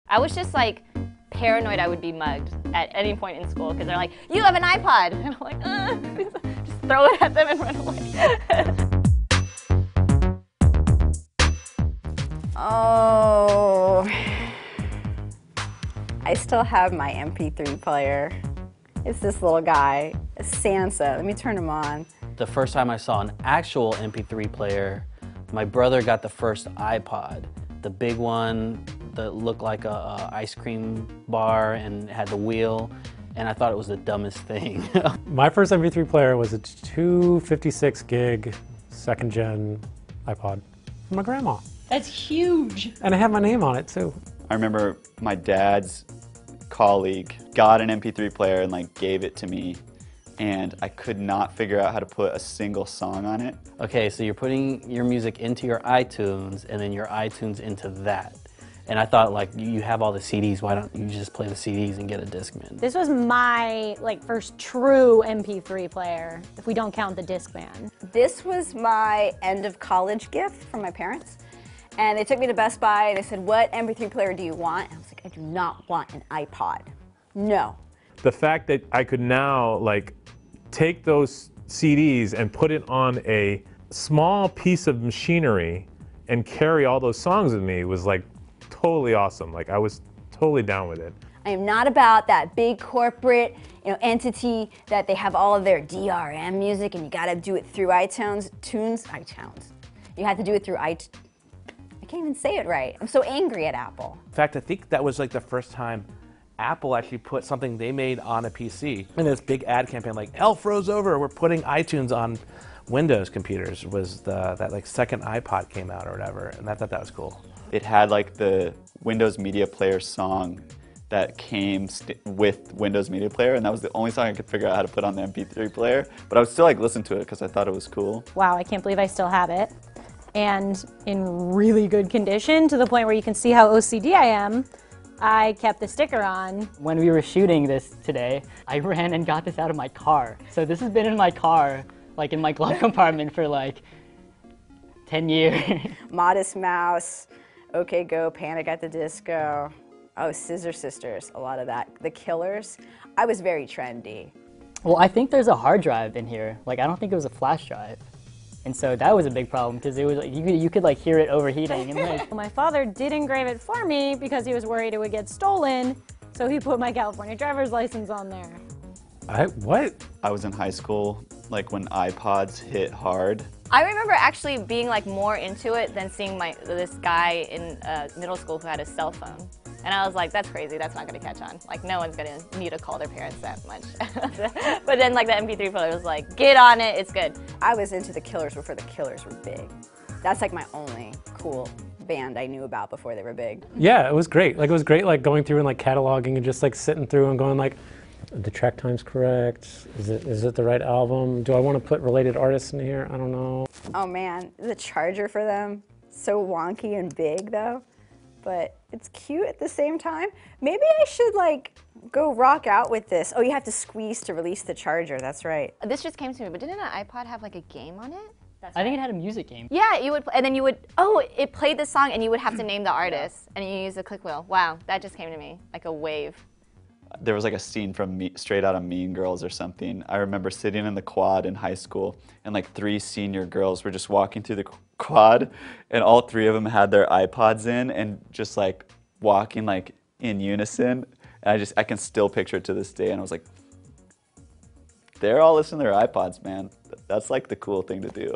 I was just like paranoid I would be mugged at any point in school because they're like, you have an iPod. And I'm like, just throw it at them and run away. Oh, I still have my MP3 player. It's this little guy, Sansa. Let me turn him on. The first time I saw an actual MP3 player, my brother got the first iPod, the big one that looked like a ice cream bar and had the wheel, and I thought it was the dumbest thing. My first MP3 player was a 256 gig second gen iPod from my grandma. That's huge. And I had my name on it too. I remember my dad's colleague got an MP3 player and like gave it to me, and I could not figure out how to put a single song on it. Okay, so you're putting your music into your iTunes and then your iTunes into that. And I thought, like, you have all the CDs, why don't you just play the CDs and get a Discman? This was my first true MP3 player, if we don't count the Discman. This was my end of college gift from my parents. And they took me to Best Buy and they said, what MP3 player do you want? And I was like, I do not want an iPod. No. The fact that I could now take those CDs and put it on a small piece of machinery and carry all those songs with me was totally awesome. I was totally down with it. I am not about that big corporate entity that they have all of their DRM music and you gotta do it through iTunes. You have to do it through iTunes. I can't even say it right. I'm so angry at Apple. In fact, I think that was the first time Apple actually put something they made on a PC. And this big ad campaign hell froze over, we're putting iTunes on Windows computers, was that second iPod came out or whatever, and I thought that was cool. It had the Windows Media Player song that came with Windows Media Player, and that was the only song I could figure out how to put on the MP3 player. But I would still listen to it because I thought it was cool. Wow, I can't believe I still have it. And in really good condition, to the point where you can see how OCD I am. I kept the sticker on. When we were shooting this today, I ran and got this out of my car. So this has been in my car, in my glove compartment for 10 years. Modest Mouse, OK Go, Panic at the Disco. Oh, Scissor Sisters, a lot of that. The Killers. I was very trendy. Well, I think there's a hard drive in here. I don't think it was a flash drive. And so that was a big problem because it was you could hear it overheating and My father did engrave it for me because he was worried it would get stolen, so he put my California driver's license on there. What? I was in high school, when iPods hit hard. I remember actually being more into it than seeing this guy in middle school who had a cell phone. And I was like, that's crazy, that's not gonna catch on. No one's gonna need to call their parents that much. But then the MP3 player was like, get on it, it's good. I was into the Killers before the Killers were big. That's my only cool band I knew about before they were big. Yeah, it was great. It was great going through and cataloging and just sitting through and going the track time's correct. Is it the right album? Do I want to put related artists in here? I don't know. Oh man, the charger for them, so wonky and big though. But it's cute at the same time. Maybe I should go rock out with this. Oh, you have to squeeze to release the charger, that's right. This just came to me, but didn't an iPod have a game on it? I think it had a music game. Yeah, you would, and then it played the song and you would have to name the artist and you use the click wheel. Wow, that just came to me, like a wave. There was a scene from Straight Outta Mean Girls or something. I remember sitting in the quad in high school and 3 senior girls were just walking through the quad and all 3 of them had their iPods in and just walking in unison. And I can still picture it to this day, and I was like, they're all listening to their iPods, man. That's the cool thing to do.